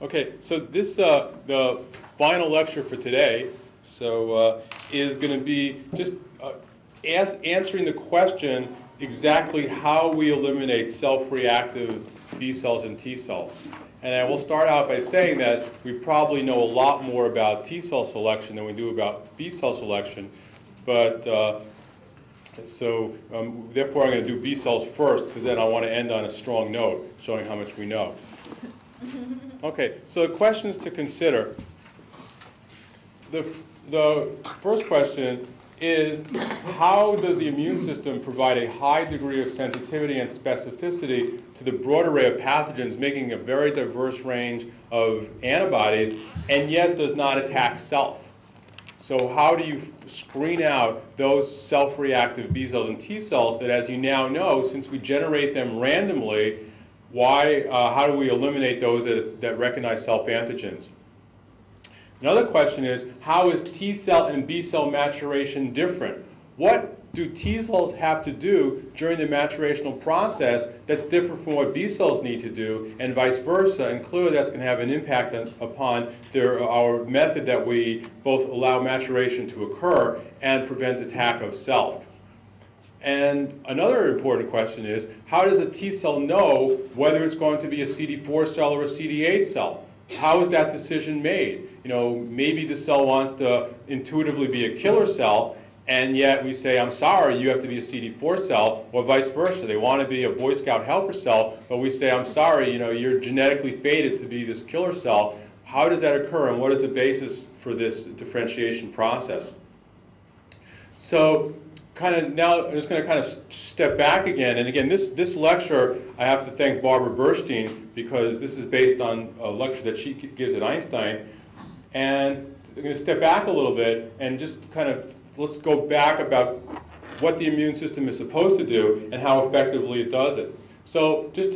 Okay, so this the final lecture for today. Is going to be just answering the question exactly how we eliminate self-reactive B cells and T cells. And I will start out by saying that we probably know a lot more about T cell selection than we do about B cell selection, but therefore I'm going to do B cells first, because then I want to end on a strong note, showing how much we know. Okay, so questions to consider. The first question is, how does the immune system provide a high degree of sensitivity and specificity to the broad array of pathogens, making a very diverse range of antibodies, and yet does not attack self? So how do you screen out those self-reactive B cells and T cells that, as you now know, since we generate them randomly, how do we eliminate those that recognize self-antigens? Another question is, how is T cell and B cell maturation different? What do T cells have to do during the maturational process that's different from what B cells need to do, and vice versa? And clearly that's going to have an impact upon our method that we both allow maturation to occur and prevent attack of self. And another important question is, how does a T cell know whether it's going to be a CD4 cell or a CD8 cell? How is that decision made? Maybe the cell wants to intuitively be a killer cell, and yet we say, I'm sorry, you have to be a CD4 cell, or vice versa. They want to be a Boy Scout helper cell, but we say, I'm sorry, you're genetically fated to be this killer cell. How does that occur, and what is the basis for this differentiation process? So now I'm just going to kind of step back again. And again, this lecture, I have to thank Barbara Burstein, because this is based on a lecture that she gives at Einstein. And I'm going to step back a little bit and just kind of let's go back about what the immune system is supposed to do and how effectively it does it. So just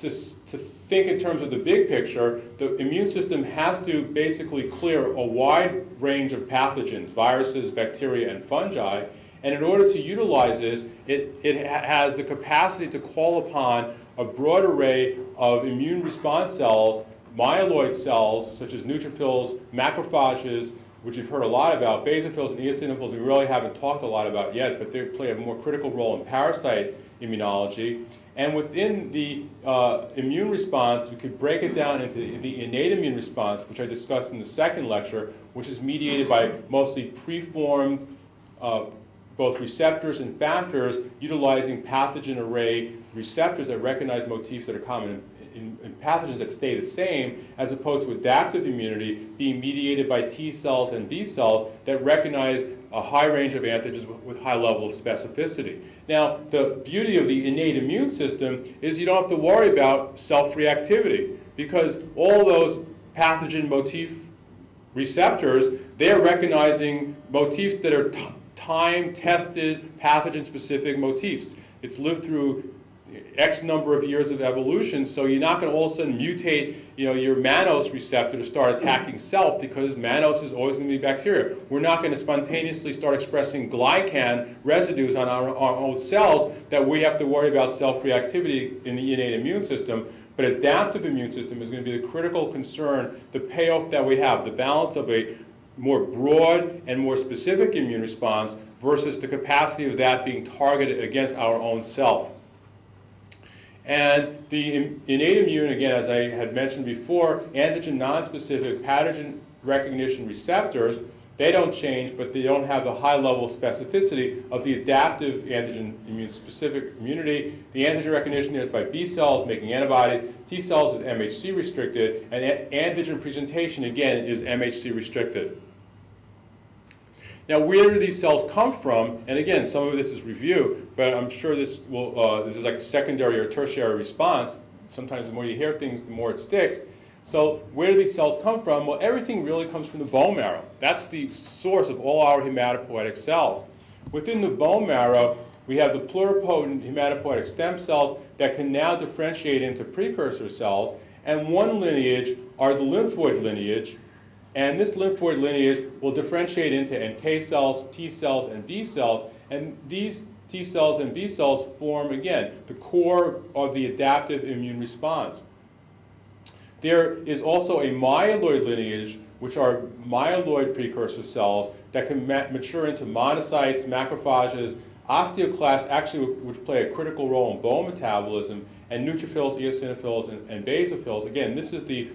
to think in terms of the big picture, the immune system has to basically clear a wide range of pathogens, viruses, bacteria, and fungi. And in order to utilize this, it has the capacity to call upon a broad array of immune response cells, myeloid cells, such as neutrophils, macrophages, which you've heard a lot about, basophils and eosinophils we really haven't talked a lot about yet, but they play a more critical role in parasite immunology. And within the immune response, we could break it down into the innate immune response, which I discussed in the second lecture, which is mediated by mostly preformed both receptors and factors utilizing pathogen array receptors that recognize motifs that are common in pathogens that stay the same, as opposed to adaptive immunity being mediated by T cells and B cells that recognize a high range of antigens with high level of specificity. Now, the beauty of the innate immune system is you don't have to worry about self-reactivity, because all those pathogen motif receptors, they're recognizing motifs that are time-tested, pathogen-specific motifs. It's lived through X number of years of evolution, so you're not going to all of a sudden mutate your mannose receptor to start attacking self, because mannose is always going to be bacteria. We're not going to spontaneously start expressing glycan residues on our own cells that we have to worry about self-reactivity in the innate immune system. But adaptive immune system is going to be the critical concern, the payoff that we have, the balance of a more broad and more specific immune response versus the capacity of that being targeted against our own self. And the innate immune, again, as I had mentioned before, antigen nonspecific pathogen recognition receptors, they don't change, but they don't have the high level of specificity of the adaptive antigen immune specific immunity. The antigen recognition there is by B cells making antibodies. T cells is MHC restricted, and antigen presentation, again, is MHC restricted. Now, where do these cells come from? And again, some of this is review, but I'm sure this is like a secondary or tertiary response. Sometimes the more you hear things, the more it sticks. So where do these cells come from? Well, everything really comes from the bone marrow. That's the source of all our hematopoietic cells. Within the bone marrow, we have the pluripotent hematopoietic stem cells that can now differentiate into precursor cells. And one lineage are the lymphoid lineage. And this lymphoid lineage will differentiate into NK cells, T cells, and B cells. And these T cells and B cells form, again, the core of the adaptive immune response. there is also a myeloid lineage, which are myeloid precursor cells that can mature into monocytes, macrophages, osteoclasts, actually, which play a critical role in bone metabolism, and neutrophils, eosinophils, and basophils. Again, this is the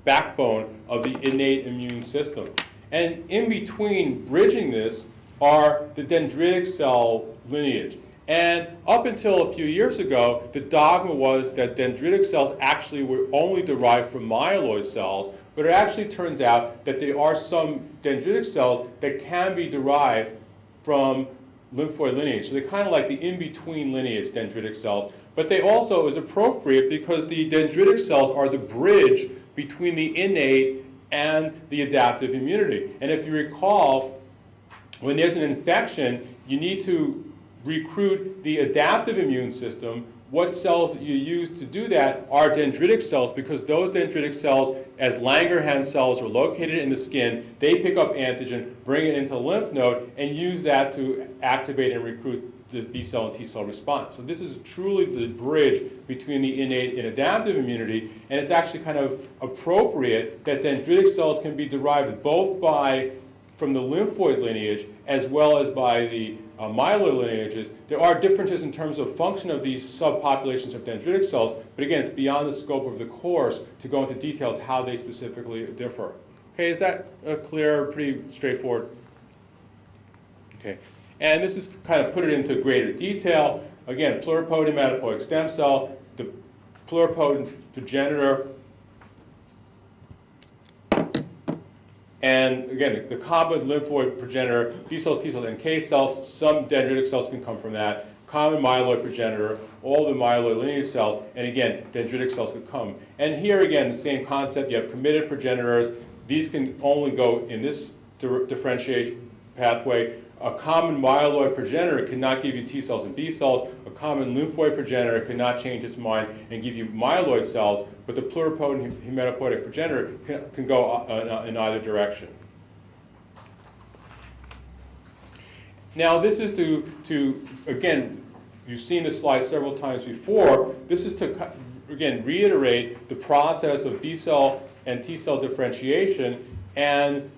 backbone of the innate immune system. And in between, bridging this, are the dendritic cell lineage. And up until a few years ago, the dogma was that dendritic cells actually were only derived from myeloid cells, but it actually turns out that there are some dendritic cells that can be derived from lymphoid lineage. So they're kind of like the in-between lineage dendritic cells. But they also is appropriate because the dendritic cells are the bridge between the innate and the adaptive immunity. And if you recall, when there's an infection, you need to recruit the adaptive immune system. What cells that you use to do that are dendritic cells, because those dendritic cells, as Langerhans cells, are located in the skin. They pick up antigen, bring it into the lymph node, and use that to activate and recruit the B cell and T cell response. So this is truly the bridge between the innate and adaptive immunity, and it's actually kind of appropriate that dendritic cells can be derived both from the lymphoid lineage as well as by the myeloid lineages. There are differences in terms of function of these subpopulations of dendritic cells, but again, it's beyond the scope of the course to go into details how they specifically differ. Okay, is that clear, pretty straightforward? Okay, and this is kind of put it into greater detail. Again, pluripotent hematopoietic stem cell, the pluripotent progenitor, and again, the common lymphoid progenitor, B cells, T cells, NK cells, some dendritic cells can come from that. Common myeloid progenitor, all the myeloid lineage cells, and again, dendritic cells could come. And here again, the same concept, you have committed progenitors. These can only go in this differentiation pathway. A common myeloid progenitor cannot give you T cells and B cells. A common lymphoid progenitor cannot change its mind and give you myeloid cells, but the pluripotent hematopoietic progenitor can go in either direction. Now this is to again, you've seen this slide several times before. This is to, again, reiterate the process of B cell and T cell differentiation, and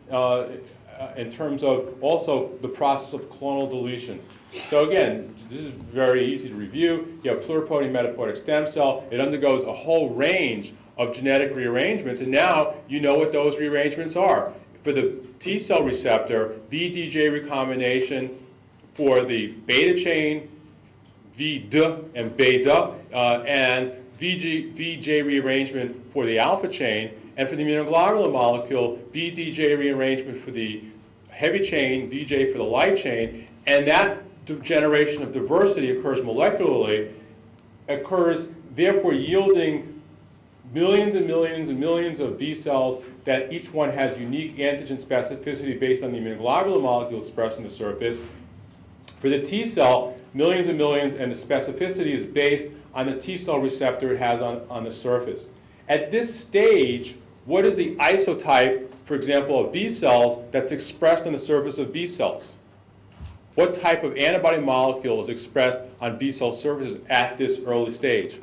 in terms of also the process of clonal deletion. So again, this is very easy to review. You have pluripotent hematopoietic stem cell. It undergoes a whole range of genetic rearrangements, and now you know what those rearrangements are. For the T cell receptor, VDJ recombination for the beta chain, VD and beta, and VJ rearrangement for the alpha chain, and for the immunoglobulin molecule, VDJ rearrangement for the heavy chain, VJ for the light chain, and that generation of diversity occurs molecularly, occurs therefore yielding millions and millions and millions of B cells that each one has unique antigen specificity based on the immunoglobulin molecule expressed on the surface. For the T cell, millions and millions, and the specificity is based on the T cell receptor it has on the surface. At this stage, what is the isotype, for example, of B cells that's expressed on the surface of B cells? What type of antibody molecule is expressed on B cell surfaces at this early stage?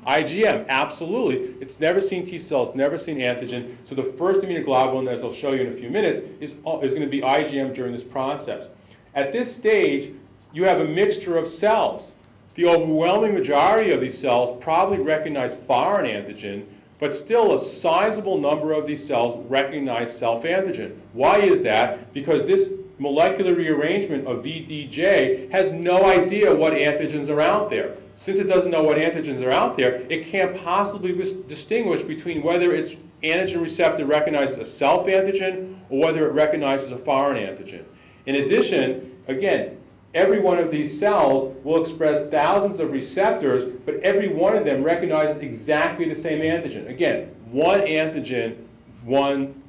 IgM, absolutely. It's never seen T cells, never seen antigen. So the first immunoglobulin, as I'll show you in a few minutes, is going to be IgM during this process. At this stage, you have a mixture of cells. The overwhelming majority of these cells probably recognize foreign antigen, but still a sizable number of these cells recognize self-antigen. Why is that? Because this molecular rearrangement of VDJ has no idea what antigens are out there. Since it doesn't know what antigens are out there, it can't possibly distinguish between whether its antigen receptor recognizes a self-antigen or whether it recognizes a foreign antigen. In addition, again, every one of these cells will express thousands of receptors, but every one of them recognizes exactly the same antigen. Again, one antigen, one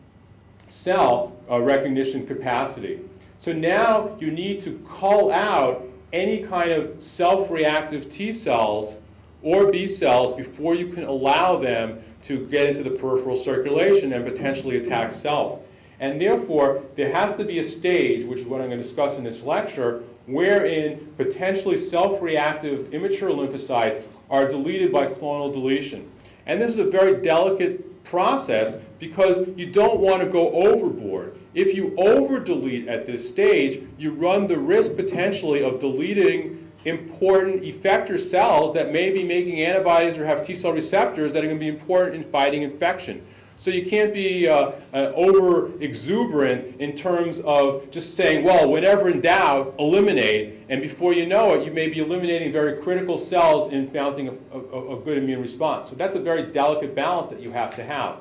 cell recognition capacity. So now you need to cull out any kind of self-reactive T cells or B cells before you can allow them to get into the peripheral circulation and potentially attack self. And therefore, there has to be a stage, which is what I'm going to discuss in this lecture, wherein potentially self-reactive immature lymphocytes are deleted by clonal deletion. And this is a very delicate process because you don't want to go overboard. If you over-delete at this stage, you run the risk potentially of deleting important effector cells that may be making antibodies or have T-cell receptors that are going to be important in fighting infection. So you can't be over-exuberant in terms of just saying, well, whenever in doubt, eliminate. And before you know it, you may be eliminating very critical cells in mounting a good immune response. So that's a very delicate balance that you have to have.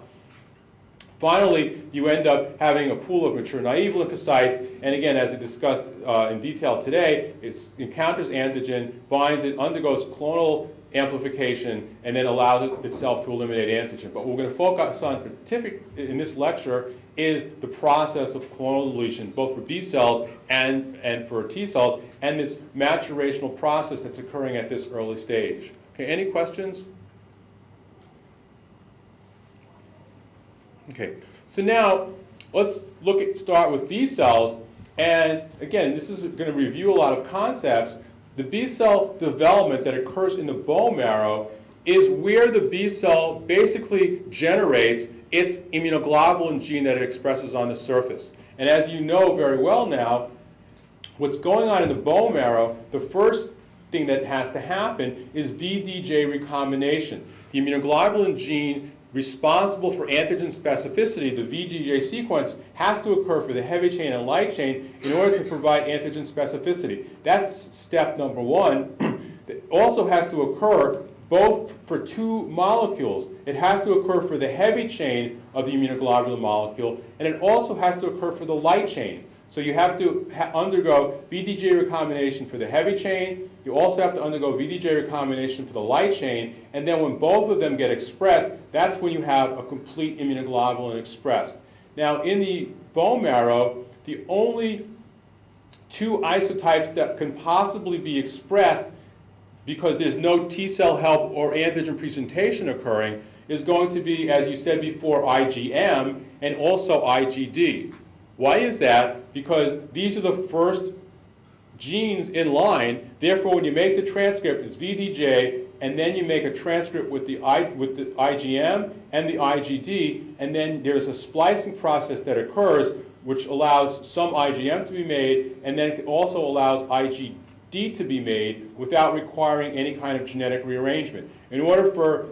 Finally, you end up having a pool of mature naive lymphocytes, and again, as I discussed in detail today, it encounters antigen, binds it, undergoes clonal amplification, and then allows itself to eliminate antigen. But what we're going to focus on in this lecture is the process of clonal deletion, both for B cells and for T cells, and this maturational process that's occurring at this early stage. Okay, any questions? Okay, so now let's start with B cells, and again, this is going to review a lot of concepts. The B cell development that occurs in the bone marrow is where the B cell basically generates its immunoglobulin gene that it expresses on the surface. And as you know very well now, what's going on in the bone marrow, the first thing that has to happen is VDJ recombination. The immunoglobulin gene responsible for antigen specificity, the VDJ sequence, has to occur for the heavy chain and light chain in order to provide antigen specificity. That's step number one. It also has to occur both for two molecules. It has to occur for the heavy chain of the immunoglobulin molecule, and it also has to occur for the light chain. So you have to undergo VDJ recombination for the heavy chain. You also have to undergo VDJ recombination for the light chain. And then when both of them get expressed, that's when you have a complete immunoglobulin expressed. Now, in the bone marrow, the only two isotypes that can possibly be expressed, because there's no T-cell help or antigen presentation occurring, is going to be, as you said before, IgM and also IgD. Why is that? Because these are the first genes in line. Therefore, when you make the transcript, it's VDJ, and then you make a transcript with the IgM and the IgD, and then there's a splicing process that occurs which allows some IgM to be made, and then it also allows IgD to be made without requiring any kind of genetic rearrangement. In order for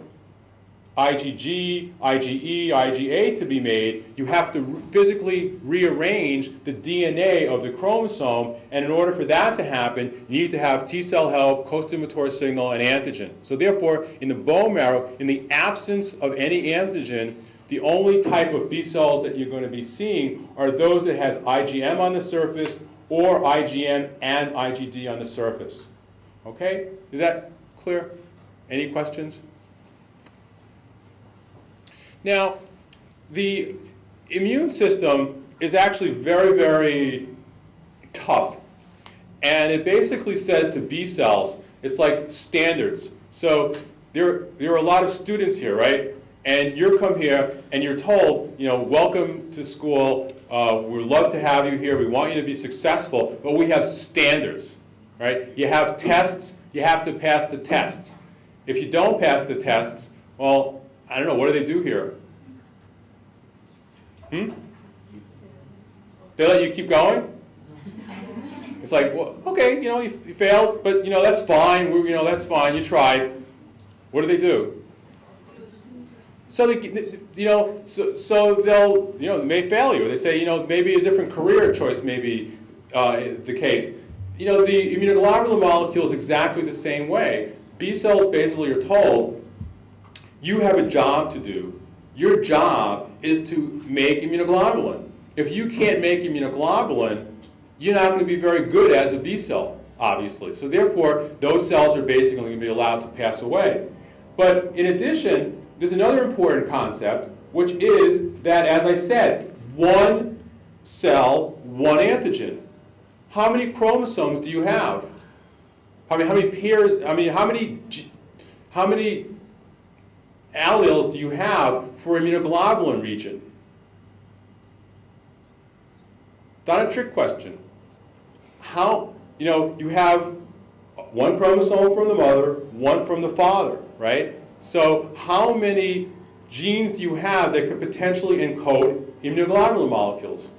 IgG, IgE, IgA to be made, you have to physically rearrange the DNA of the chromosome, and in order for that to happen, you need to have T-cell help, co-stimulatory signal, and antigen. So therefore, in the bone marrow, in the absence of any antigen, the only type of B cells that you're going to be seeing are those that has IgM on the surface or IgM and IgD on the surface. Okay? Is that clear? Any questions? Now, the immune system is actually very, very tough. And it basically says to B cells, it's like standards. So there are a lot of students here, right? And you come here and you're told, you know, welcome to school. We'd love to have you here. We want you to be successful. But we have standards, right? You have tests. You have to pass the tests. If you don't pass the tests, well, I don't know, what do they do here? They let you keep going? It's like, well, okay, you know, you failed, but you know, that's fine. That's fine. You tried. What do they do? So they, so they'll, they may fail you. They say, maybe a different career choice may be the case. The immunoglobulin molecule is exactly the same way. B cells basically are told, you have a job to do. Your job is to make immunoglobulin. If you can't make immunoglobulin, you're not going to be very good as a B cell, obviously. So therefore, those cells are basically going to be allowed to pass away. But in addition, there's another important concept, which is that, as I said, one cell, one antigen. How many chromosomes do you have? How many pairs? How many alleles do you have for immunoglobulin region? Not a trick question. You have one chromosome from the mother, one from the father, right? So how many genes do you have that could potentially encode immunoglobulin molecules?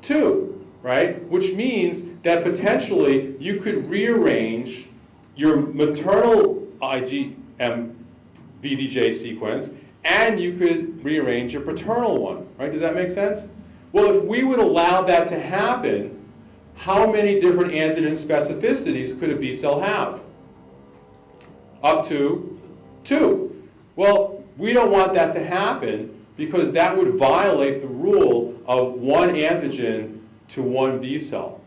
2, right? Which means that potentially you could rearrange your maternal IgM VDJ sequence, and you could rearrange your paternal one, right? Does that make sense? Well, if we would allow that to happen, how many different antigen specificities could a B cell have? Up to 2. Well, we don't want that to happen because that would violate the rule of 1 antigen to 1 B cell.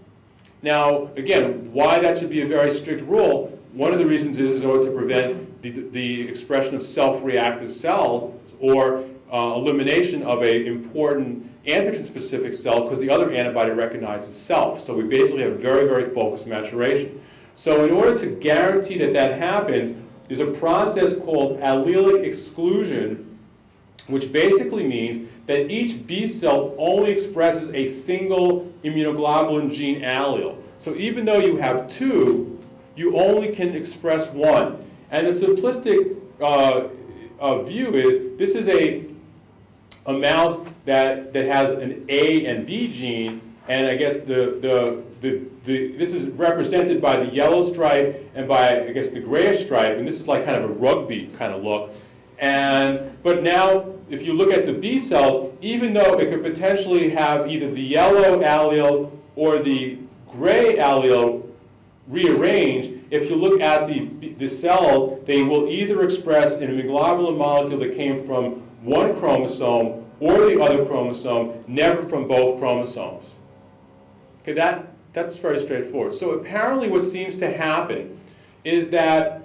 Now, again, why that should be a very strict rule, one of the reasons is in order to prevent the expression of self-reactive cells or elimination of an important antigen-specific cell because the other antibody recognizes self. So we basically have very, very focused maturation. So in order to guarantee that that happens, there's a process called allelic exclusion, which basically means that each B cell only expresses a single immunoglobulin gene allele. So even though you have 2, you only can express 1. And the simplistic view is this is a mouse that has an A and B gene, and I guess this is represented by the yellow stripe and by, I guess, the grayish stripe, and this is like kind of a rugby kind of look. But now, if you look at the B cells, even though it could potentially have either the yellow allele or the gray allele rearranged, if you look at the cells, they will either express an immunoglobulin molecule that came from 1 chromosome or the other chromosome, never from both chromosomes. Okay, that's very straightforward. So apparently what seems to happen is that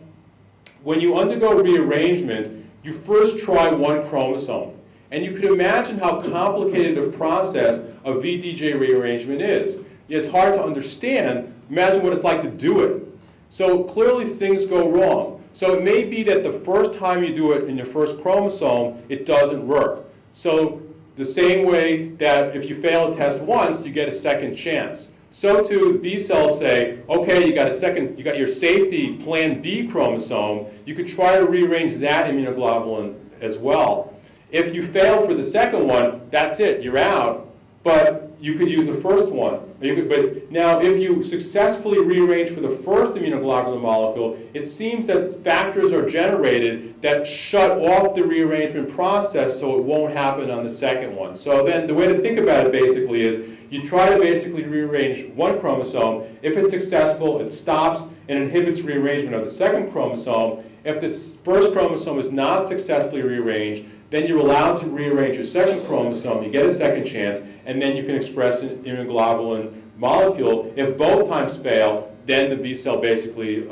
when you undergo rearrangement, you first try 1 chromosome. And you can imagine how complicated the process of VDJ rearrangement is. It's hard to understand. Imagine what it's like to do it. So clearly things go wrong. So it may be that the first time you do it in your first chromosome, it doesn't work. So the same way that if you fail a test once, you get a second chance. So too, B cells say, okay, you got your safety plan B chromosome, you could try to rearrange that immunoglobulin as well. If you fail for the second one, that's it, you're out, but you could use the first one. But now, if you successfully rearrange for the first immunoglobulin molecule, it seems that factors are generated that shut off the rearrangement process so it won't happen on the second one. So then the way to think about it basically is you try to basically rearrange 1 chromosome. If it's successful, it stops and inhibits rearrangement of the second chromosome. If this first chromosome is not successfully rearranged, then you're allowed to rearrange your second chromosome, you get a second chance, and then you can express an immunoglobulin molecule. If both times fail, then the B cell basically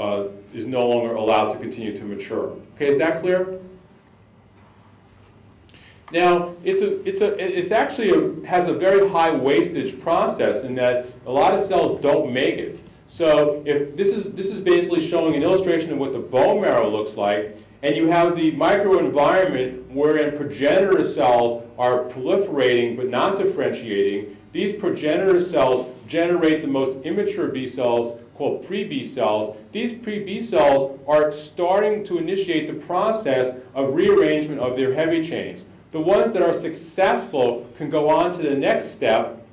is no longer allowed to continue to mature. Okay, is that clear? Now, it's actually has a very high wastage process in that a lot of cells don't make it. So if this is basically showing an illustration of what the bone marrow looks like, and you have the microenvironment wherein progenitor cells are proliferating but not differentiating. These progenitor cells generate the most immature B cells called pre-B cells. These pre-B cells are starting to initiate the process of rearrangement of their heavy chains. The ones that are successful can go on to the next step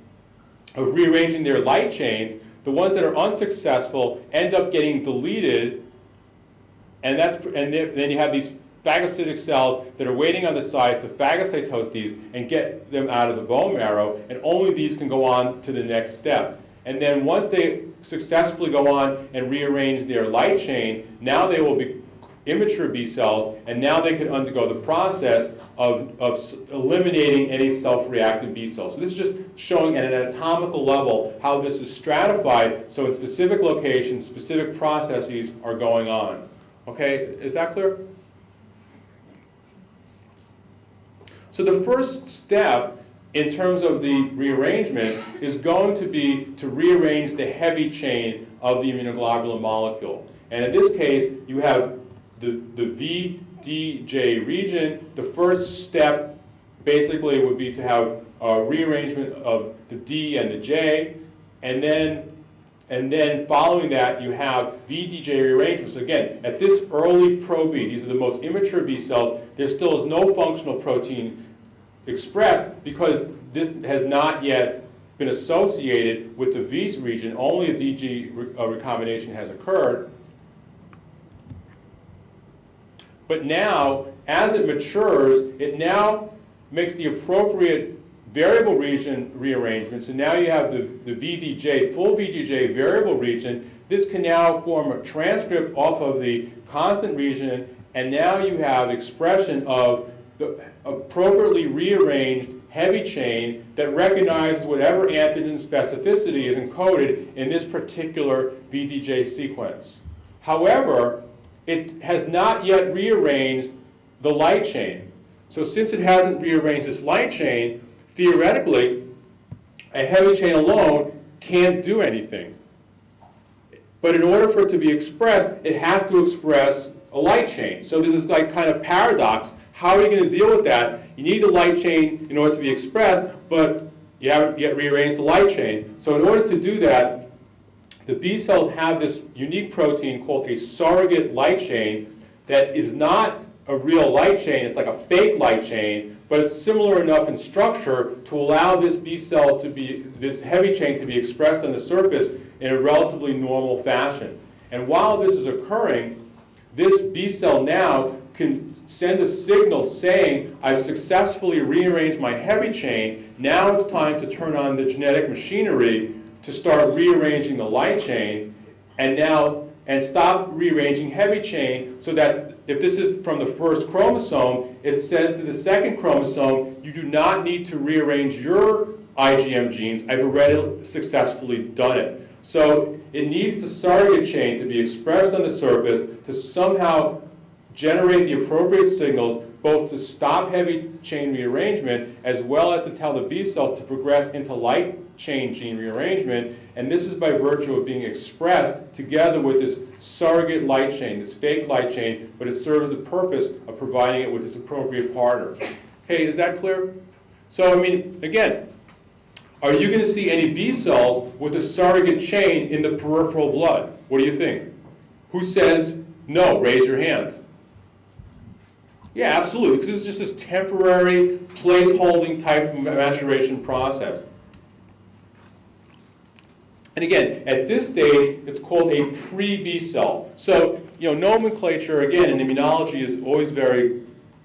of rearranging their light chains. The ones that are unsuccessful end up getting deleted, and then you have these phagocytic cells that are waiting on the sides to phagocytose these and get them out of the bone marrow, and only these can go on to the next step. And then once they successfully go on and rearrange their light chain, now they will be immature B cells, and now they can undergo the process of eliminating any self-reactive B cells. So this is just showing at an anatomical level how this is stratified, so in specific locations, specific processes are going on. Okay, is that clear? So the first step in terms of the rearrangement is going to be to rearrange the heavy chain of the immunoglobulin molecule. And in this case, you have the VDJ region. The first step basically would be to have a rearrangement of the D and the J, and then And then following that, you have VDJ rearrangement. So again, at this early pro-B, these are the most immature B cells, there still is no functional protein expressed because this has not yet been associated with the V region. Only a DG recombination has occurred. But now, as it matures, it now makes the appropriate variable region rearrangement. So now you have the VDJ, full VDJ variable region. This can now form a transcript off of the constant region, and now you have expression of the appropriately rearranged heavy chain that recognizes whatever antigen specificity is encoded in this particular VDJ sequence. However, it has not yet rearranged the light chain. So since it hasn't rearranged this light chain, theoretically, a heavy chain alone can't do anything. But in order for it to be expressed, it has to express a light chain. So this is like kind of paradox. How are you going to deal with that? You need the light chain in order to be expressed, but you haven't yet rearranged the light chain. So in order to do that, the B cells have this unique protein called a surrogate light chain that is not a real light chain. It's like a fake light chain, but it's similar enough in structure to allow this B cell to be, this heavy chain to be expressed on the surface in a relatively normal fashion. And while this is occurring, this B cell now can send a signal saying, I've successfully rearranged my heavy chain. Now it's time to turn on the genetic machinery to start rearranging the light chain, and stop rearranging heavy chain, so that if this is from the first chromosome, it says to the second chromosome, you do not need to rearrange your IgM genes. I've already successfully done it. So it needs the surrogate chain to be expressed on the surface to somehow generate the appropriate signals, both to stop heavy chain rearrangement as well as to tell the B cell to progress into light chain gene rearrangement. And this is by virtue of being expressed together with this surrogate light chain, this fake light chain, but it serves the purpose of providing it with its appropriate partner. Okay, is that clear? So, I mean, again, are you going to see any B cells with a surrogate chain in the peripheral blood? What do you think? Who says no? Raise your hand. Yeah, absolutely, because it's just this temporary place-holding type of maturation process. And again, at this stage, it's called a pre-B cell. So, nomenclature, again, in immunology is always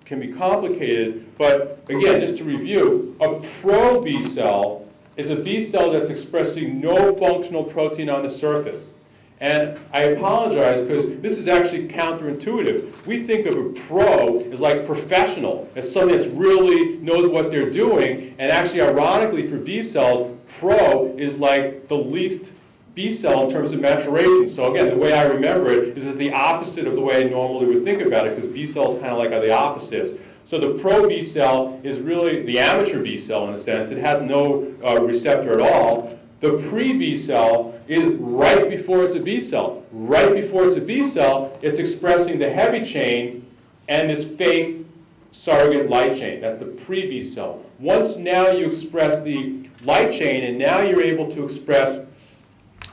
can be complicated, but again, just to review, a pro-B cell is a B cell that's expressing no functional protein on the surface. And I apologize because this is actually counterintuitive. We think of a pro as like professional, as something that really knows what they're doing. And actually, ironically, for B cells, pro is like the least B cell in terms of maturation. So again, the way I remember it is the opposite of the way I normally would think about it, because B cells kind of like are the opposites. So the pro B cell is really the amateur B cell in a sense. It has no receptor at all. The pre-B cell is right before it's a B cell. Right before it's a B cell, it's expressing the heavy chain and this fake surrogate light chain. That's the pre-B cell. Once now you express the light chain, and now you're able to express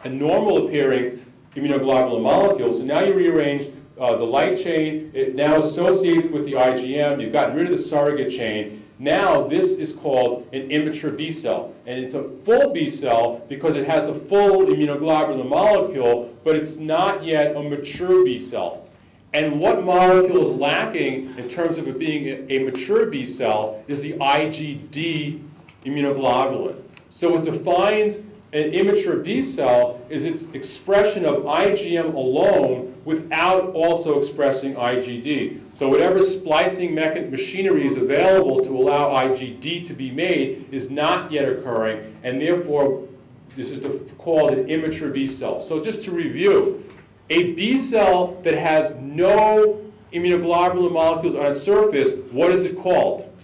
a normal appearing immunoglobulin molecule. So now you rearrange the light chain. It now associates with the IgM. You've gotten rid of the surrogate chain. Now this is called an immature B cell. And it's a full B cell because it has the full immunoglobulin molecule, but it's not yet a mature B cell. And what molecule is lacking in terms of it being a mature B cell is the IgD immunoglobulin. So what defines an immature B cell is its expression of IgM alone without also expressing IgD. So whatever splicing machinery is available to allow IgD to be made is not yet occurring, and therefore this is called an immature B cell. So just to review, a B cell that has no immunoglobulin molecules on its surface, what is it called?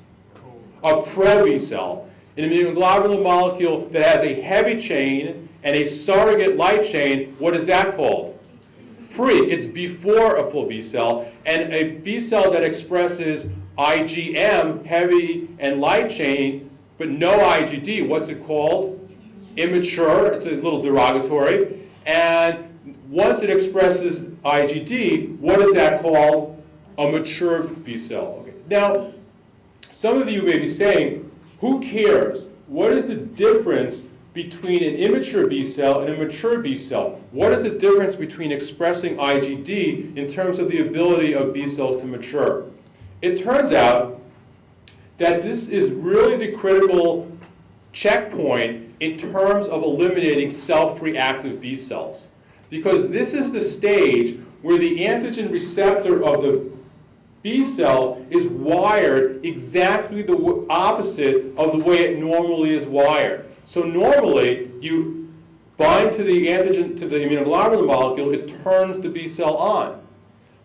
A pro-B cell. An immunoglobulin molecule that has a heavy chain and a surrogate light chain, what is that called? Pre. It's before a full B cell. And a B cell that expresses IgM, heavy and light chain, but no IgD, what's it called? Immature. It's a little derogatory. And once it expresses IgD, what is that called? A mature B cell. Okay. Now, some of you may be saying, who cares? What is the difference between an immature B cell and a mature B cell? What is the difference between expressing IgD in terms of the ability of B cells to mature? It turns out that this is really the critical checkpoint in terms of eliminating self-reactive B cells. Because this is the stage where the antigen receptor of the B cell is wired exactly the opposite of the way it normally is wired. So normally, you bind to the antigen, to the immunoglobulin molecule, it turns the B cell on.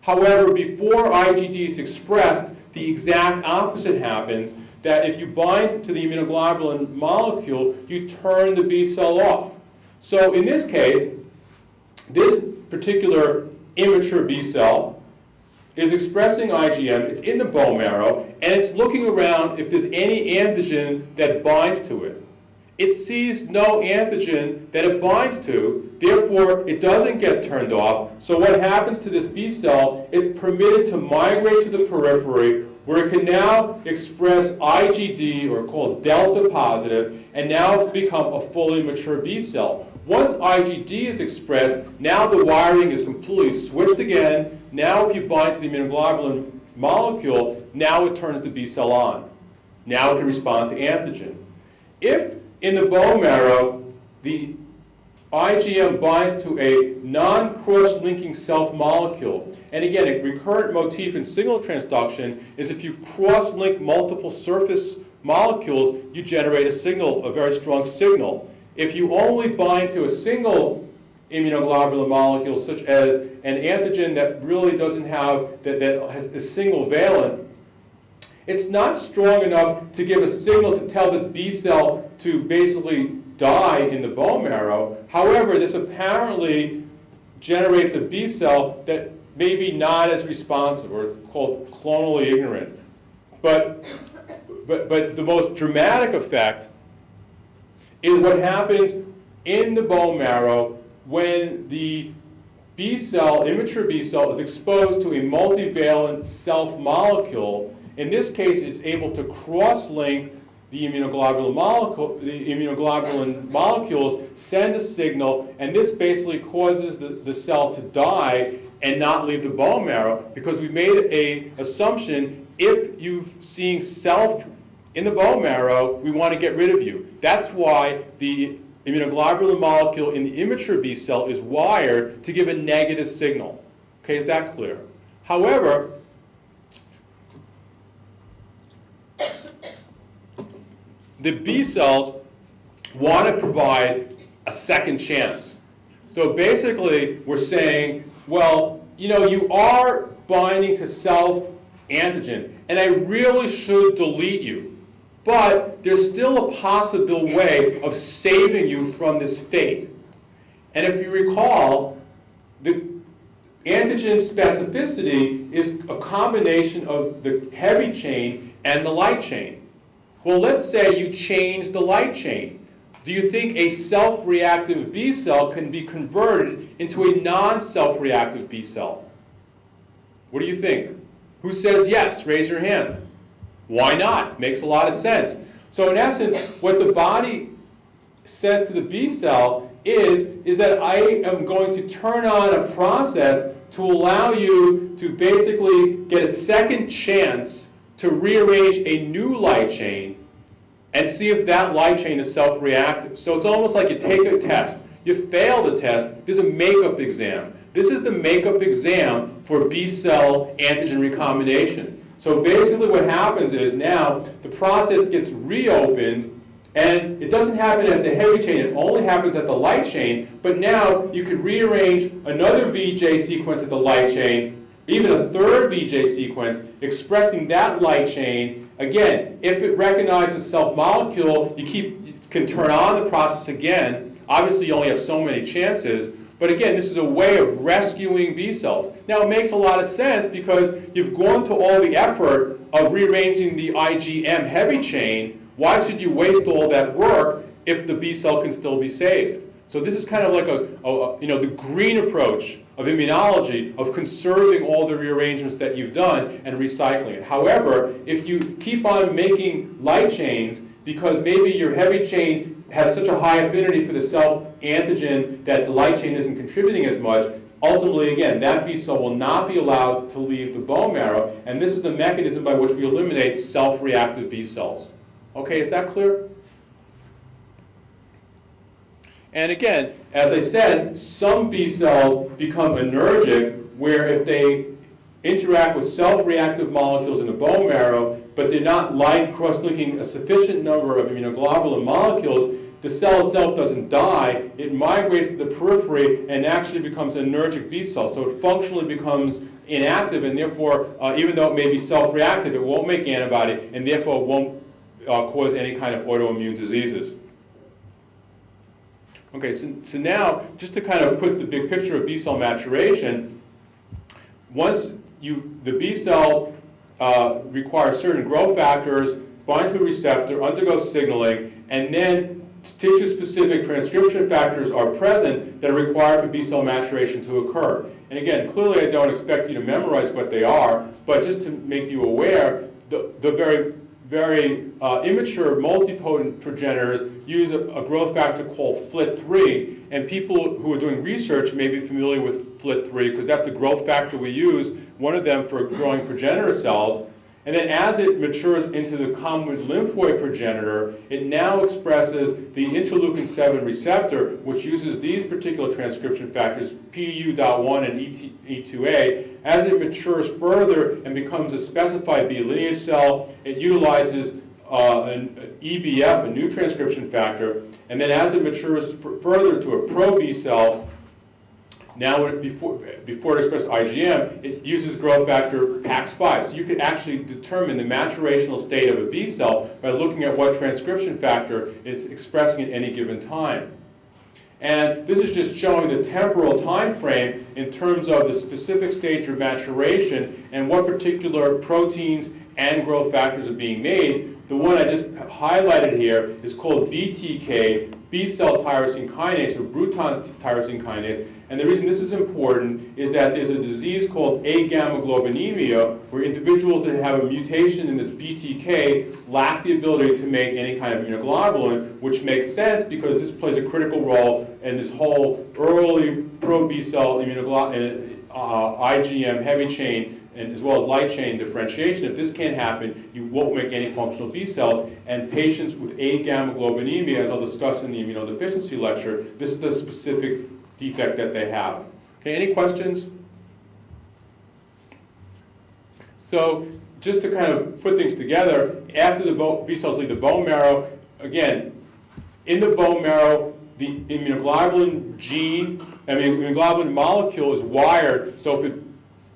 However, before IgD is expressed, the exact opposite happens, that if you bind to the immunoglobulin molecule, you turn the B cell off. So in this case, this particular immature B cell is expressing IgM, it's in the bone marrow, and it's looking around if there's any antigen that binds to it. It sees no antigen that it binds to, therefore it doesn't get turned off. So what happens to this B cell, it's permitted to migrate to the periphery, where it can now express IgD, or called delta positive, and now become a fully mature B cell. Once IgD is expressed, now the wiring is completely switched again. Now if you bind to the immunoglobulin molecule, now it turns the B cell on. Now it can respond to antigen. If in the bone marrow, the IgM binds to a non-cross-linking self-molecule. And again, a recurrent motif in signal transduction is if you cross-link multiple surface molecules, you generate a signal, a very strong signal. If you only bind to a single immunoglobulin molecule, such as an antigen that really doesn't have, that has a single valent, it's not strong enough to give a signal to tell this B cell to basically die in the bone marrow. However, this apparently generates a B cell that may be not as responsive, or called clonally ignorant. But the most dramatic effect is what happens in the bone marrow when the B cell, immature B cell, is exposed to a multivalent self-molecule. In this case, it's able to cross-link the immunoglobulin molecules, send a signal, and this basically causes the cell to die and not leave the bone marrow, because we made an assumption, if you've seen self in the bone marrow, we want to get rid of you. That's why the immunoglobulin molecule in the immature B cell is wired to give a negative signal. Okay, is that clear? However, the B cells want to provide a second chance. So basically, we're saying, well, you know, you are binding to self-antigen, and I really should delete you. But there's still a possible way of saving you from this fate. And if you recall, the antigen specificity is a combination of the heavy chain and the light chain. Well, let's say you change the light chain. Do you think a self-reactive B cell can be converted into a non-self-reactive B cell? What do you think? Who says yes? Raise your hand. Why not? Makes a lot of sense. So in essence, what the body says to the B cell is that I am going to turn on a process to allow you to basically get a second chance to rearrange a new light chain and see if that light chain is self-reactive. So it's almost like you take a test. You fail the test, there's a makeup exam. This is the makeup exam for B cell antigen recombination. So basically what happens is now the process gets reopened, and it doesn't happen at the heavy chain, it only happens at the light chain, but now you could rearrange another VJ sequence at the light chain, even a third VJ sequence, expressing that light chain. Again, if it recognizes self-molecule, you can turn on the process again. Obviously, you only have so many chances. But again, this is a way of rescuing B cells. Now, it makes a lot of sense because you've gone to all the effort of rearranging the IgM heavy chain. Why should you waste all that work if the B cell can still be saved? So this is kind of like the green approach of immunology, of conserving all the rearrangements that you've done and recycling it. However, if you keep on making light chains, because maybe your heavy chain has such a high affinity for the self-antigen that the light chain isn't contributing as much, ultimately, again, that B cell will not be allowed to leave the bone marrow, and this is the mechanism by which we eliminate self-reactive B cells. Okay, is that clear? And again, as I said, some B cells become anergic, where if they interact with self-reactive molecules in the bone marrow, but they're not light cross-linking a sufficient number of immunoglobulin molecules, the cell itself doesn't die, it migrates to the periphery and actually becomes an anergic B cell. So it functionally becomes inactive, and therefore, even though it may be self-reactive, it won't make antibody, and therefore it won't cause any kind of autoimmune diseases. Okay, so now, just to kind of put the big picture of B cell maturation, once the B cells require certain growth factors, bind to a receptor, undergo signaling, and then tissue-specific transcription factors are present that are required for B cell maturation to occur. And again, clearly I don't expect you to memorize what they are, but just to make you aware, the very immature multipotent progenitors use a growth factor called FLT3, and people who are doing research may be familiar with FLT3 because that's the growth factor we use, one of them for growing progenitor cells. And then as it matures into the common lymphoid progenitor, it now expresses the interleukin-7 receptor, which uses these particular transcription factors, PU.1 and E2A. As it matures further and becomes a specified B lineage cell, it utilizes an EBF, a new transcription factor. And then as it matures further to a pro-B cell, now, before it expresses IgM, it uses growth factor PAX5. So you can actually determine the maturational state of a B cell by looking at what transcription factor is expressing at any given time. And this is just showing the temporal time frame in terms of the specific stage of maturation and what particular proteins and growth factors are being made. The one I just highlighted here is called BTK, B cell tyrosine kinase, or Bruton's tyrosine kinase. And the reason this is important is that there's a disease called agammaglobulinemia, where individuals that have a mutation in this BTK lack the ability to make any kind of immunoglobulin, which makes sense because this plays a critical role in this whole early pro-B cell IgM heavy chain, and as well as light chain differentiation. If this can't happen, you won't make any functional B cells. And patients with agammaglobulinemia, as I'll discuss in the immunodeficiency lecture, this is the specific defect that they have. Okay, any questions? So just to kind of put things together, after the B cells leave the bone marrow, again, in the bone marrow, the immunoglobulin immunoglobulin molecule is wired, so if it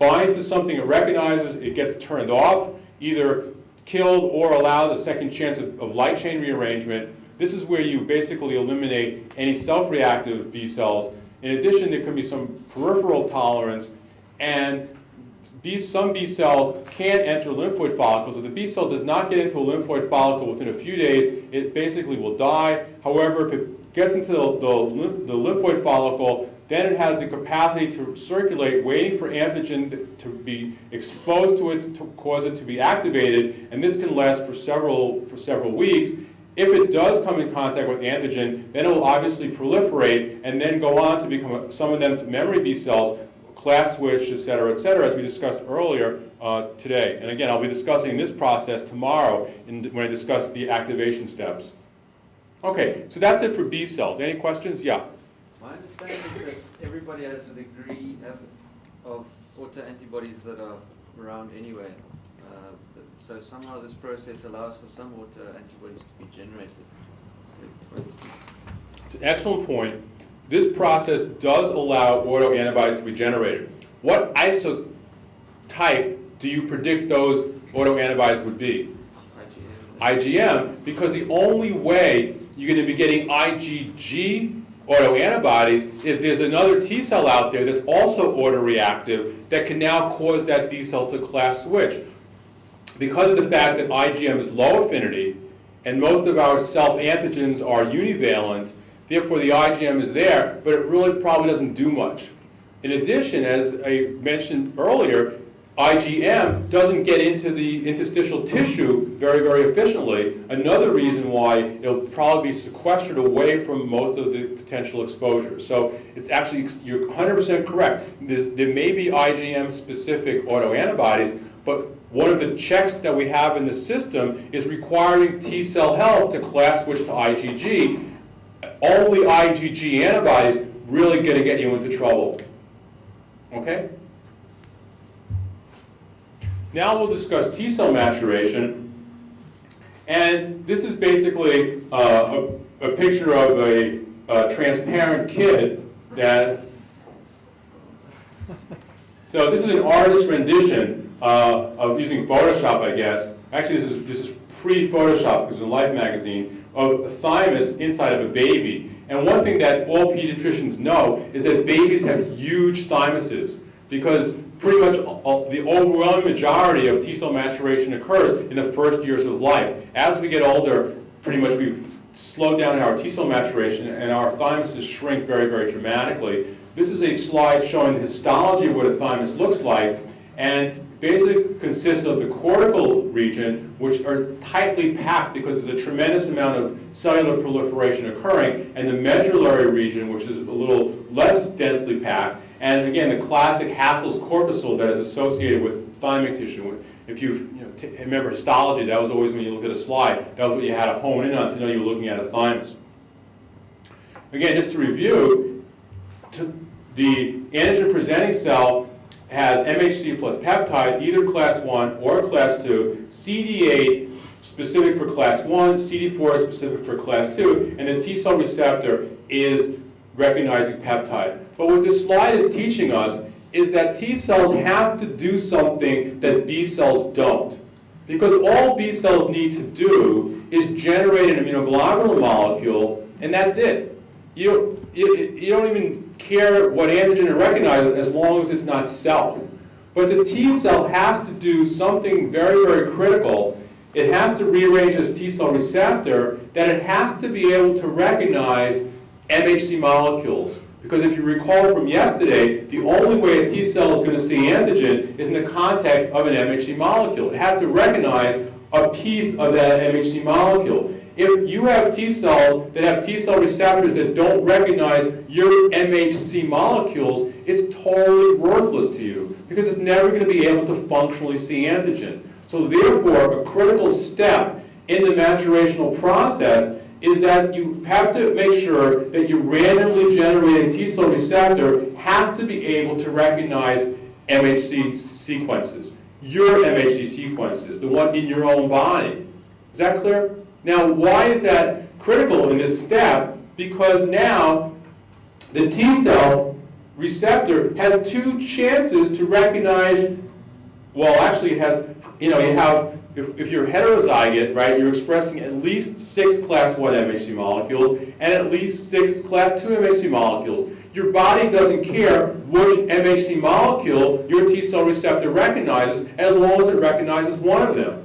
binds to something it recognizes, it gets turned off, either killed or allowed a second chance of light chain rearrangement. This is where you basically eliminate any self-reactive B cells. In addition, there can be some peripheral tolerance, and some B cells can't enter lymphoid follicles. If the B cell does not get into a lymphoid follicle within a few days, it basically will die. However, if it gets into the lymphoid follicle, then it has the capacity to circulate, waiting for antigen to be exposed to it to cause it to be activated, and this can last for several weeks. If it does come in contact with antigen, then it will obviously proliferate and then go on to become, some of them to memory B cells, class switch, et cetera, as we discussed earlier today. And again, I'll be discussing this process tomorrow when I discuss the activation steps. Okay, so that's it for B cells. Any questions? Yeah? My understanding is that everybody has a degree of autoantibodies that are around anyway. So somehow this process allows for some autoantibodies to be generated. It's an excellent point. This process does allow autoantibodies to be generated. What isotype do you predict those autoantibodies would be? IgM, because the only way you're going to be getting IgG autoantibodies if there's another T cell out there that's also autoreactive that can now cause that B cell to class switch. Because of the fact that IgM is low affinity and most of our self-antigens are univalent, Therefore, the IgM is there, but it really probably doesn't do much. In addition, as I mentioned earlier, IgM doesn't get into the interstitial tissue very, very efficiently. Another reason why it'll probably be sequestered away from most of the potential exposure. So it's actually, you're 100% correct. There may be IgM-specific autoantibodies, but one of the checks that we have in the system is requiring T cell help to class switch to IgG. Only IgG antibodies really going to get you into trouble. Okay? Now we'll discuss T cell maturation, and this is basically a picture of a transparent kid that. So this is an artist's rendition of using Photoshop, I guess. Actually, this is pre-Photoshop because it's in Life magazine, of a thymus inside of a baby. And one thing that all pediatricians know is that babies have huge thymuses because pretty much the overwhelming majority of T cell maturation occurs in the first years of life. As we get older, pretty much we've slowed down our T cell maturation and our thymuses shrink very, very dramatically. This is a slide showing the histology of what a thymus looks like, and basically consists of the cortical region, which are tightly packed because there's a tremendous amount of cellular proliferation occurring, and the medullary region, which is a little less densely packed. And again, the classic Hassel's corpuscle that is associated with thymic tissue. If you remember histology, that was always when you looked at a slide, that was what you had to hone in on to know you were looking at a thymus. Again, just to review, the antigen-presenting cell has MHC plus peptide, either class 1 or class 2, CD8 specific for class 1, CD4 specific for class 2, and the T cell receptor is recognizing peptide. But what this slide is teaching us is that T cells have to do something that B cells don't. Because all B cells need to do is generate an immunoglobulin molecule, and that's it. You don't even care what antigen it recognizes as long as it's not self. But the T cell has to do something very, very critical. It has to rearrange its T cell receptor, that it has to be able to recognize MHC molecules. Because if you recall from yesterday, the only way a T cell is going to see antigen is in the context of an MHC molecule. It has to recognize a piece of that MHC molecule. If you have T cells that have T cell receptors that don't recognize your MHC molecules, it's totally worthless to you because it's never going to be able to functionally see antigen. So therefore, a critical step in the maturational process is that you have to make sure that your randomly generated T cell receptor has to be able to recognize MHC sequences, your MHC sequences, the one in your own body. Is that clear? Now, why is that critical in this step? Because now the T cell receptor has two chances to recognize, well, actually it has, you have, if you're heterozygote, right, you're expressing at least 6 class 1 MHC molecules and at least 6 class 2 MHC molecules. Your body doesn't care which MHC molecule your T cell receptor recognizes as long as it recognizes one of them.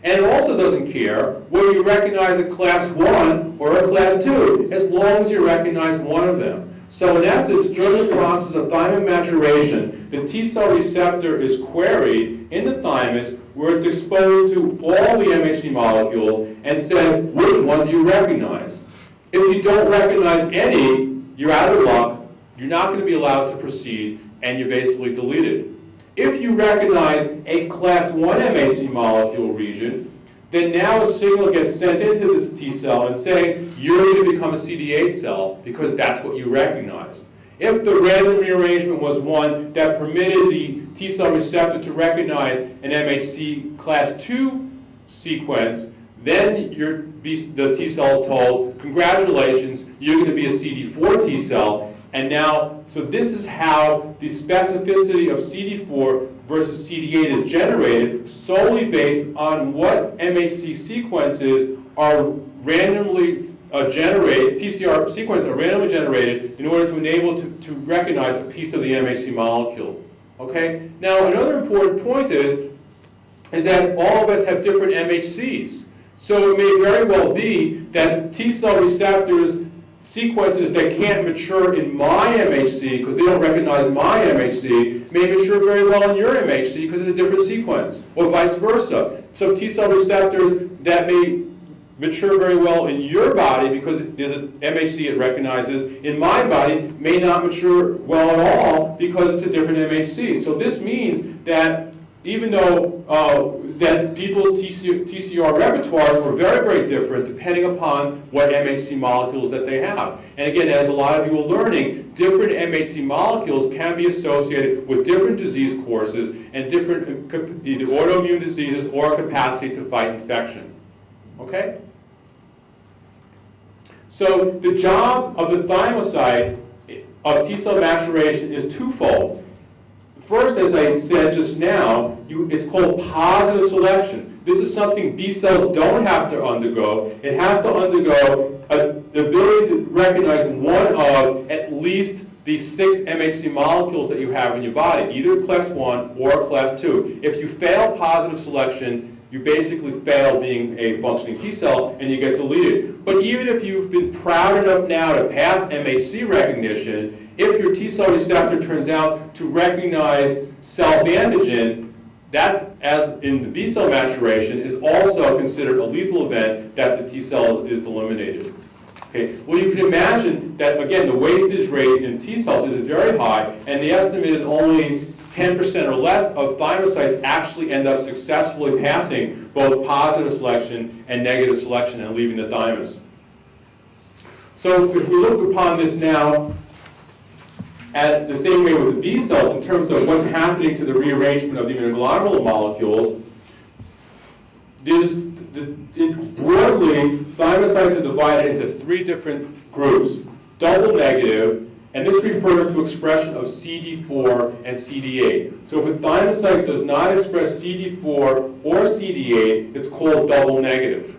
And it also doesn't care whether you recognize a class 1 or a class 2 as long as you recognize one of them. So in essence, during the process of thymic maturation, the T cell receptor is queried in the thymus where it's exposed to all the MHC molecules and said, which one do you recognize? If you don't recognize any, you're out of luck, you're not going to be allowed to proceed, and you're basically deleted. If you recognize a class 1 MHC molecule region, then now a signal gets sent into the T cell and saying, you're going to become a CD8 cell because that's what you recognize. If the random rearrangement was one that permitted the T cell receptor to recognize an MHC class 2 sequence, then the T cell is told, congratulations, you're going to be a CD4 T cell. And now, so this is how the specificity of CD4 versus CD8 is generated, solely based on what MHC sequences are randomly generated, TCR sequences are randomly generated in order to enable to recognize a piece of the MHC molecule. Okay? Now, another important point is that all of us have different MHCs. So it may very well be that T cell receptors sequences that can't mature in my MHC because they don't recognize my MHC may mature very well in your MHC because it's a different sequence, or vice versa. Some T cell receptors that may mature very well in your body because there's an MHC it recognizes, in my body may not mature well at all because it's a different MHC. So this means that even though that people's TCR repertoires were very, very different depending upon what MHC molecules that they have. And again, as a lot of you are learning, different MHC molecules can be associated with different disease courses and different either autoimmune diseases or capacity to fight infection. Okay? So the job of the thymocyte of T cell maturation is twofold. First, as I said just now, it's called positive selection. This is something B cells don't have to undergo. It has to undergo the ability to recognize one of at least these 6 MHC molecules that you have in your body, either class 1 or class 2. If you fail positive selection, you basically fail being a functioning T cell and you get deleted. But even if you've been proud enough now to pass MHC recognition, if your T cell receptor turns out to recognize self-antigen, that, as in the B cell maturation, is also considered a lethal event that the T cell is eliminated. Okay. Well, you can imagine that, again, the wastage rate in T cells is very high, and the estimate is only 10% or less of thymocytes actually end up successfully passing both positive selection and negative selection and leaving the thymus. So if we look upon this now at the same way with the B cells in terms of what's happening to the rearrangement of the immunoglobulin molecules, broadly, thymocytes are divided into 3 different groups. Double negative, and this refers to expression of CD4 and CD8. So if a thymocyte does not express CD4 or CD8, it's called double negative.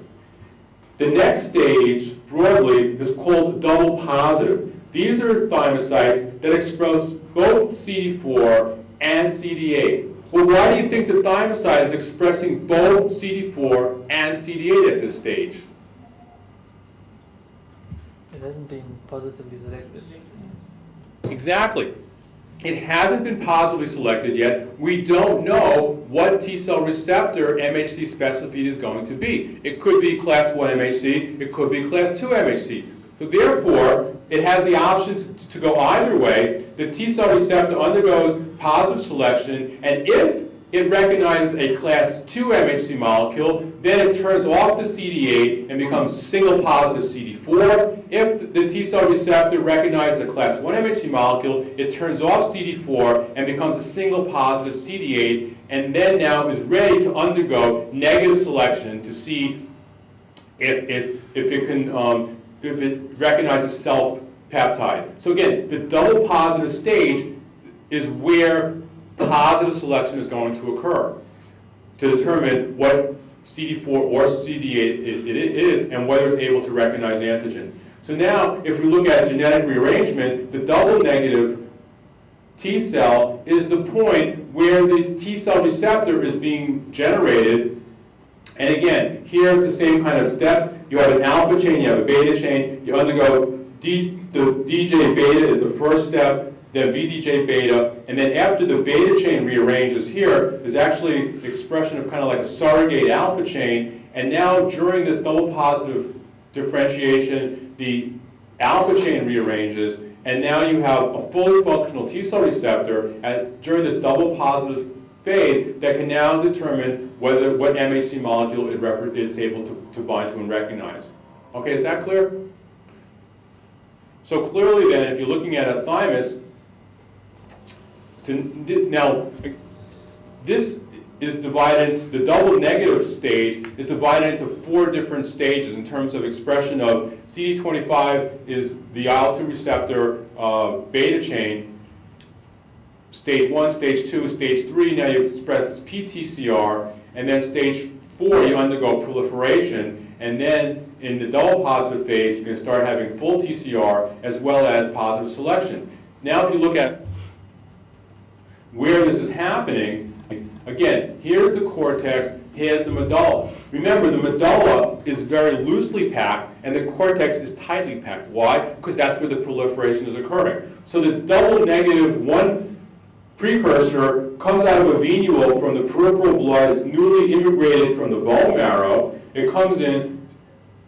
The next stage, broadly, is called double positive. These are thymocytes that express both CD4 and CD8. Well, why do you think the thymocyte is expressing both CD4 and CD8 at this stage? It hasn't been positively selected. Exactly. It hasn't been positively selected yet. We don't know what T cell receptor MHC specificity is going to be. It could be class 1 MHC, it could be class 2 MHC. So therefore, it has the option to go either way. The T cell receptor undergoes positive selection, and if it recognizes a class 2 MHC molecule, then it turns off the CD8 and becomes single positive CD4. If the T cell receptor recognizes a class 1 MHC molecule, it turns off CD4 and becomes a single positive CD8, and then now is ready to undergo negative selection to see if it recognizes self-peptide. So again, the double positive stage is where positive selection is going to occur to determine what CD4 or CD8 it is and whether it's able to recognize antigen. So now, if we look at genetic rearrangement, the double negative T cell is the point where the T cell receptor is being generated. And again, here's the same kind of steps. You have an alpha chain, you have a beta chain, you undergo the DJ beta is the first step, then VDJ beta, and then after the beta chain rearranges here, there's actually expression of kind of like a surrogate alpha chain, and now during this double positive differentiation, the alpha chain rearranges, and now you have a fully functional T cell receptor during this double positive phase that can now determine what MHC molecule it's able to bind to and recognize. Okay, is that clear? So clearly then, if you're looking at a thymus, now this is divided, the double negative stage is divided into 4 different stages in terms of expression of CD25 is the IL-2 receptor beta chain. Stage 1, stage 2, stage 3, now you express this pTCR, and then stage 4 you undergo proliferation, and then in the double positive phase you can start having full TCR as well as positive selection. Now if you look at where this is happening, Again, here's the cortex, here's the medulla. Remember, the medulla is very loosely packed, and the cortex is tightly packed. Why? Because that's where the proliferation is occurring. So the double negative 1 precursor comes out of a venule from the peripheral blood. It's newly immigrated from the bone marrow. It comes in,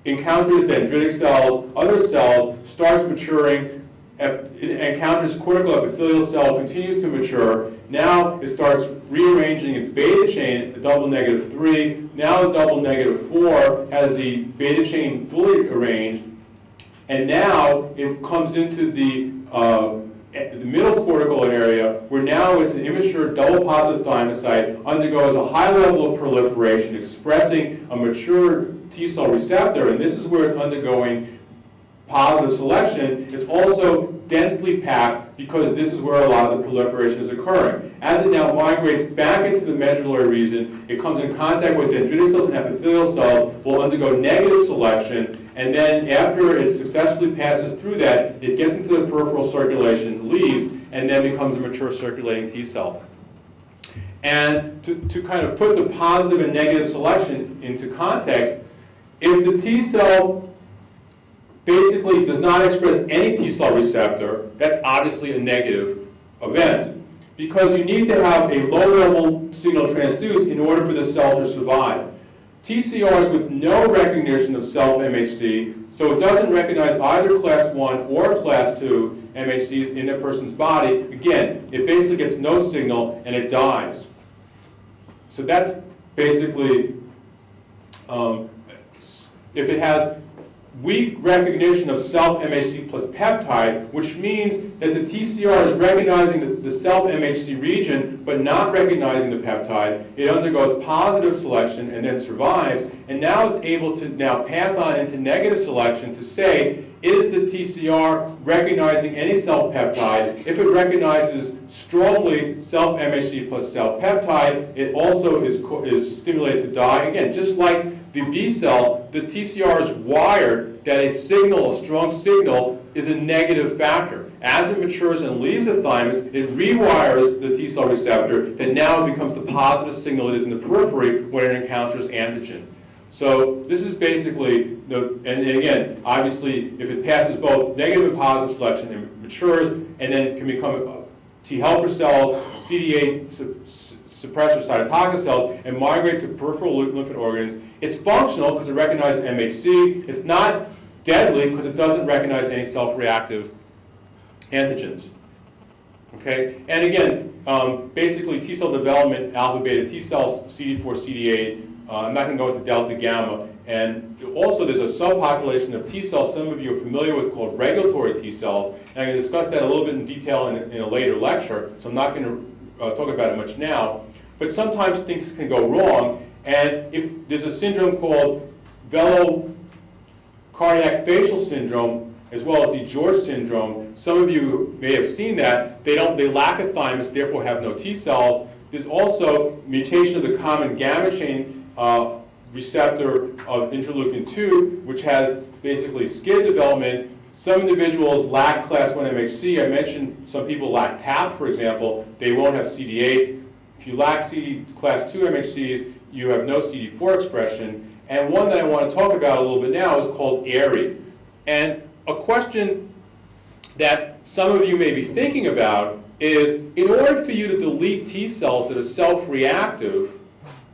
encounters dendritic cells, other cells, starts maturing, encounters cortical epithelial cell, continues to mature. Now it starts rearranging its beta chain, the double negative 3. Now the double negative 4 has the beta chain fully arranged. And now it comes into the middle cortical area, where now it's an immature double positive thymocyte, undergoes a high level of proliferation, expressing a mature T cell receptor, and this is where it's undergoing positive selection. It's also densely packed because this is where a lot of the proliferation is occurring. As it now migrates back into the medullary region, it comes in contact with dendritic cells and epithelial cells, will undergo negative selection, and then after it successfully passes through that, it gets into the peripheral circulation, leaves, and then becomes a mature circulating T cell. And to kind of put the positive and negative selection into context, if the T cell basically does not express any T cell receptor, that's obviously a negative event, because you need to have a low-level signal transduced in order for the cell to survive. TCRs with no recognition of self-MHC, so it doesn't recognize either class 1 or class 2 MHC in a person's body. Again, it basically gets no signal and it dies. So that's basically, if it has weak recognition of self-MHC plus peptide, which means that the TCR is recognizing the self-MHC region but not recognizing the peptide. It undergoes positive selection and then survives, and now it's able to now pass on into negative selection to say, is the TCR recognizing any self-peptide? If it recognizes strongly self-MHC plus self-peptide, it also is stimulated to die. Again, just like the B cell, the TCR is wired that a signal, a strong signal, is a negative factor. As it matures and leaves the thymus, it rewires the T cell receptor that now becomes the positive signal it is in the periphery when it encounters antigen. So this is basically, and again, obviously, if it passes both negative and positive selection, it matures and then can become T helper cells, CD8 suppressor cytotoxic cells, and migrate to peripheral lymph organs. It's functional because it recognizes MHC. It's not deadly because it doesn't recognize any self-reactive antigens. Okay, and again, basically T cell development, alpha beta T cells, CD4, CD8. I'm not going to go into delta gamma. And also there's a subpopulation of T cells some of you are familiar with called regulatory T cells. And I'm going to discuss that a little bit in detail in a later lecture, so I'm not going to talk about it much now. But sometimes things can go wrong, and if there's a syndrome called velocardiac facial syndrome, as well as DeGeorge syndrome, some of you may have seen that. They lack a thymus, therefore have no T cells. There's also mutation of the common gamma chain receptor of interleukin 2, which has basically skid development. Some individuals lack class 1 MHC. I mentioned some people lack TAP, for example. They won't have CD8s. If you lack class 2 MHCs, you have no CD4 expression. And one that I want to talk about a little bit now is called ARI. And a question that some of you may be thinking about is, in order for you to delete T cells that are self-reactive,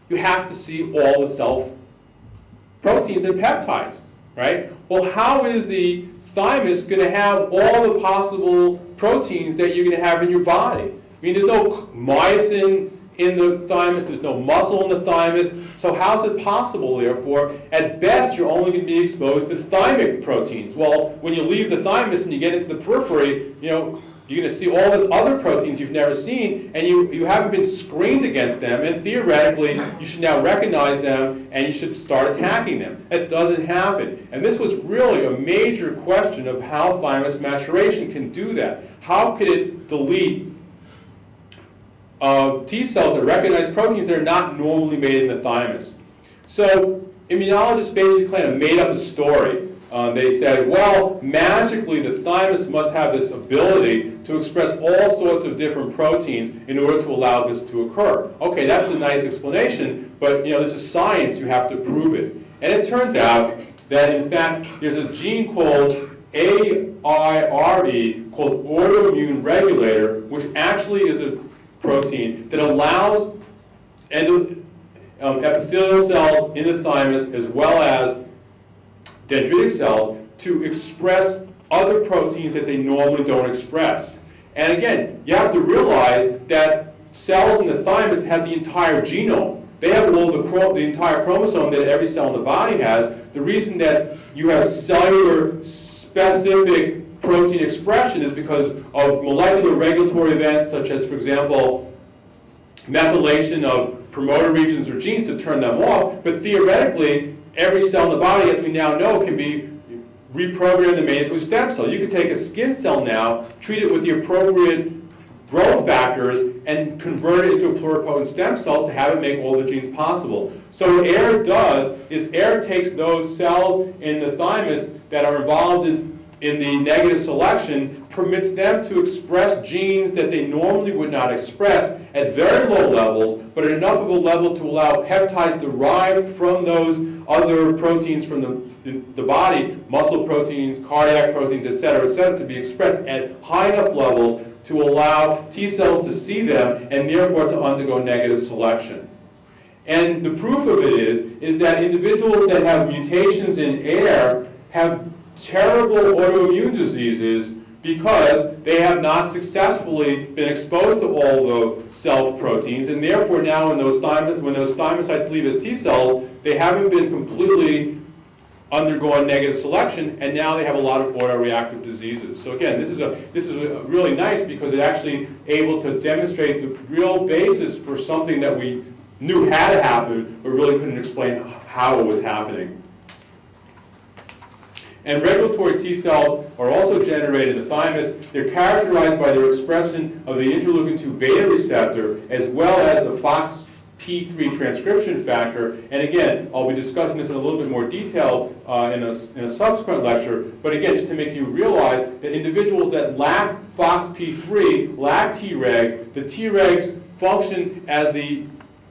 you have to see all the self-proteins and peptides, right? Well, how is the thymus going to have all the possible proteins that you're going to have in your body? I mean, there's no myosin in the thymus, there's no muscle in the thymus, so how is it possible, therefore? At best, you're only going to be exposed to thymic proteins. Well, when you leave the thymus and you get into the periphery, you're going to see all these other proteins you've never seen, and you haven't been screened against them, and theoretically, you should now recognize them, and you should start attacking them. That doesn't happen. And this was really a major question of how thymus maturation can do that. How could it delete T cells that recognize proteins that are not normally made in the thymus? So immunologists basically kind of made up a story they said, well, magically the thymus must have this ability to express all sorts of different proteins in order to allow this to occur. Okay, that's a nice explanation, but this is science, you have to prove it. And it turns out that in fact there's a gene called AIRE, called autoimmune regulator, which actually is a protein that allows epithelial cells in the thymus as well as dendritic cells to express other proteins that they normally don't express. And again, you have to realize that cells in the thymus have the entire genome. They have all the entire chromosome that every cell in the body has. The reason that you have cellular specific protein expression is because of molecular regulatory events such as, for example, methylation of promoter regions or genes to turn them off. But theoretically, every cell in the body, as we now know, can be reprogrammed and made into a stem cell. You could take a skin cell now, treat it with the appropriate growth factors, and convert it into a pluripotent stem cells to have it make all the genes possible. So what AIRE does is AIRE takes those cells in the thymus that are involved in the negative selection, permits them to express genes that they normally would not express at very low levels, but at enough of a level to allow peptides derived from those other proteins from the body, muscle proteins, cardiac proteins, et cetera, to be expressed at high enough levels to allow T cells to see them and therefore to undergo negative selection. And the proof of it is that individuals that have mutations in AIRE have terrible autoimmune diseases because they have not successfully been exposed to all the self proteins, and therefore now when those thymocytes leave as T cells, they haven't been completely undergone negative selection, and now they have a lot of autoreactive diseases. So again, this is really nice because it actually able to demonstrate the real basis for something that we knew had to happen, but really couldn't explain how it was happening. And regulatory T cells are also generated in the thymus. They're characterized by their expression of the interleukin-2 beta receptor as well as the FOXP3 transcription factor. And again, I'll be discussing this in a little bit more detail in a subsequent lecture. But again, just to make you realize that individuals that lack FOXP3 lack Tregs. The Tregs function as the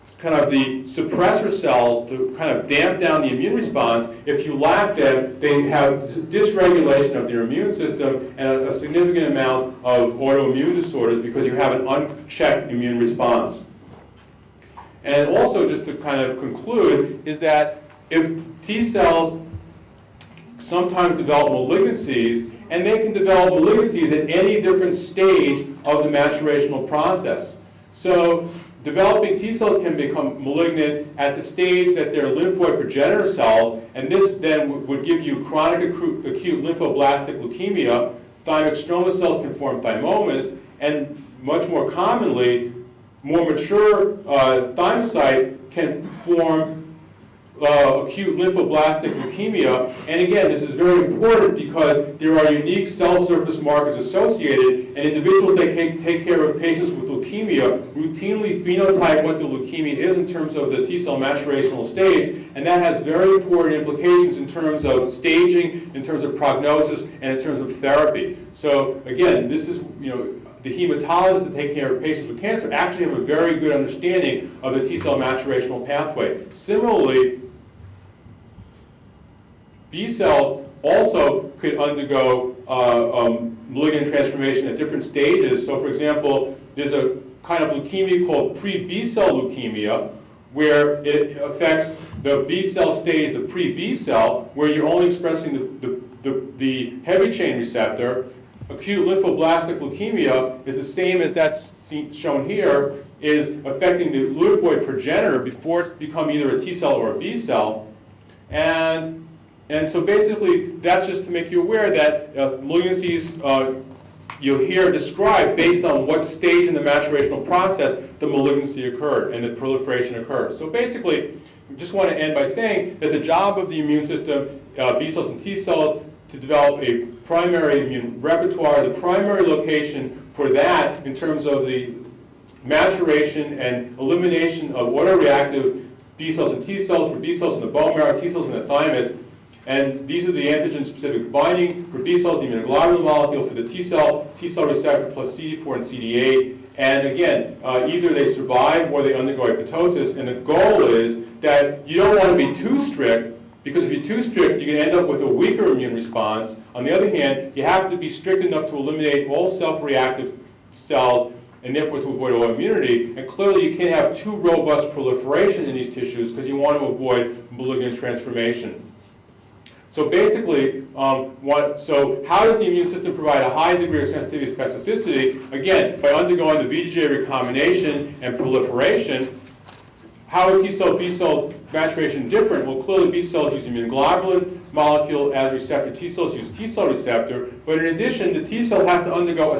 suppressor cells to kind of damp down the immune response. If you lack them, they have dysregulation of their immune system and a significant amount of autoimmune disorders because you have an unchecked immune response. And also, just to kind of conclude, is that if T cells sometimes develop malignancies, and they can develop malignancies at any different stage of the maturational process. So developing T cells can become malignant at the stage that they're lymphoid progenitor cells, and this then would give you chronic acute lymphoblastic leukemia. Thymic stroma cells can form thymomas, and much more commonly, more mature thymocytes can form acute lymphoblastic leukemia. And again, this is very important because there are unique cell surface markers associated, and individuals that take care of patients with leukemia routinely phenotype what the leukemia is in terms of the T cell maturational stage, and that has very important implications in terms of staging, in terms of prognosis, and in terms of therapy. So again, this is, the hematologists that take care of patients with cancer actually have a very good understanding of the T cell maturational pathway. Similarly, B cells also could undergo malignant transformation at different stages. So for example, there's a kind of leukemia called pre-B cell leukemia, where it affects the B cell stage, the pre-B cell, where you're only expressing the heavy chain receptor. Acute lymphoblastic leukemia is the same as that's shown here, is affecting the lymphoid progenitor before it's become either a T cell or a B cell. And so basically, that's just to make you aware that malignancies you'll hear described based on what stage in the maturational process the malignancy occurred and the proliferation occurs. So basically, I just want to end by saying that the job of the immune system, B cells and T cells, to develop a primary immune repertoire. The primary location for that in terms of the maturation and elimination of autoreactive B cells and T cells, for B cells in the bone marrow, T cells in the thymus, And these are the antigen-specific binding for B cells, the immunoglobulin molecule for the T cell receptor plus CD4 and CD8. And again, either they survive or they undergo apoptosis. And the goal is that you don't want to be too strict, because if you're too strict, you can end up with a weaker immune response. On the other hand, you have to be strict enough to eliminate all self-reactive cells and therefore to avoid autoimmunity. And clearly, you can't have too robust proliferation in these tissues because you want to avoid malignant transformation. So basically, so how does the immune system provide a high degree of sensitivity and specificity? Again, by undergoing the VGJ recombination and proliferation. How are T cell, B cell maturation different? Well, clearly B cells use immunoglobulin molecule as receptor. T cells use T cell receptor. But in addition, the T cell has to undergo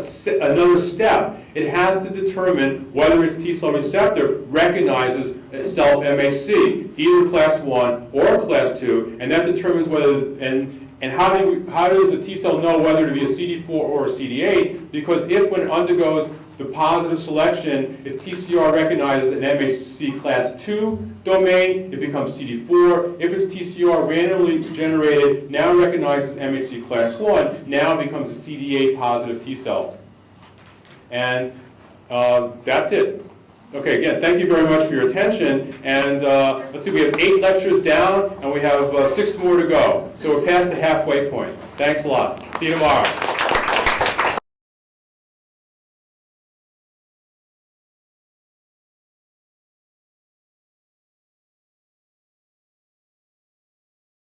another step. It has to determine whether its T cell receptor recognizes self-MHC, either class 1 or class 2, and that determines whether, and how does the T cell know whether to be a CD4 or a CD8? Because if when it undergoes the positive selection, its TCR recognizes an MHC class 2 domain, it becomes CD4. If its TCR randomly generated now recognizes MHC class 1, now it becomes a CD8 positive T cell. And that's it. Okay, again, thank you very much for your attention. And let's see, we have 8 lectures down, and we have 6 more to go. So we're past the halfway point. Thanks a lot. See you tomorrow.